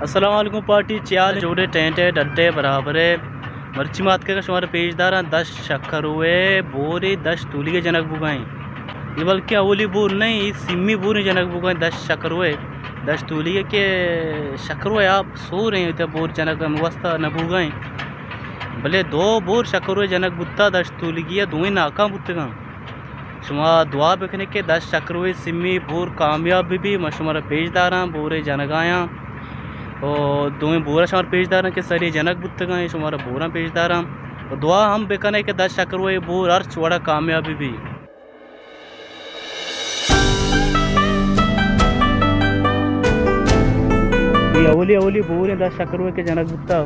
अस्सलाम वालेकुम पार्टी चाल जोड़े टेंटे डड्डे बराबरे मर्ची मात के शुमार पेजदार 10 शक्कर हुए बोरे 10 तूली के जनक बुगाएं ये बल्कि अवली बोर नहीं सिम्मी बोर जनक बुगाएं 10 शक्कर हुए 10 तूली के शक्कर हुए आप सो रहे हैं बोर जनक वस्ता न बुगाएं भले 2 बोर शक्कर हुए जनक बुत्ता 10 तूली की दो ही नाका बुत्तगा शुमा दुआ बिकने के 10 शक्कर हुए सिम्मी बोर कामयाब भी मशुमार पेजदार बोरे जनगाया और दो बोरा शुमार पेजदार के सारे जनक बुत्तगा शुमारा बोरा पेजदार और दुआ हम बेकने के 10 शक्कर हुए बोर अर्च बड़ा कामयाबी भी अवली अवली बोर 10 शक्कर हुए के जनक बुत्ता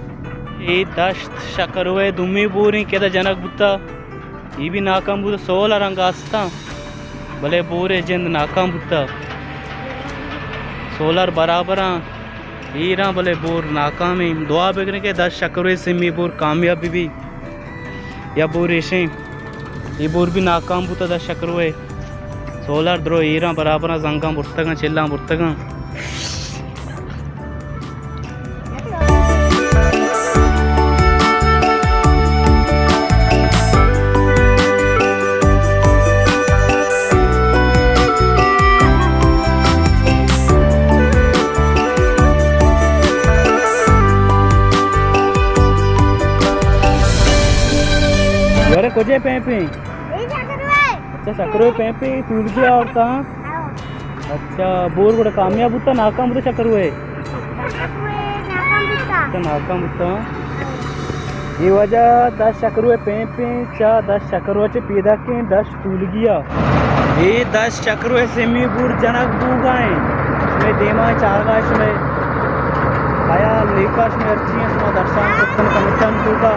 ये 10 शक्कर हुए दुम्मी बोर के जनक बुत्ता ये भी नाकाम बुत्ता 16 रंग आस्ता भले बोरे जिंद नाकाम बुत्ता 16 बराबर हीरा भले बोर नाकाम है दुआ बिगने के 10 शक्कर हुए सिमी बोर कामयाबी भी या बोर ऐसे ये बोर भी नाकाम बुता 10 शक्कर हुए 16 द्रो हीरा बराबर जंगा बुर्तगा चिल्ला बुर्तगा अरे कोजे पेंपे अच्छा शक्कर हुए पेंपे टूट गया और कहाँ अच्छा बोर बड़ा कामयाब होता नाकाम होता शक्कर हुए अच्छा नाकाम होता ये वजह 10 शक्कर हुए पेंपे 10 शक्कर हुए पैदा के 10 टूट गया ये 10 शक्कर हुए सेमी बुर जनक दूगाए इसमें देमा 4 गाश में आया लेकाश में अर्चियाँ दर्शन कमिशन दूगा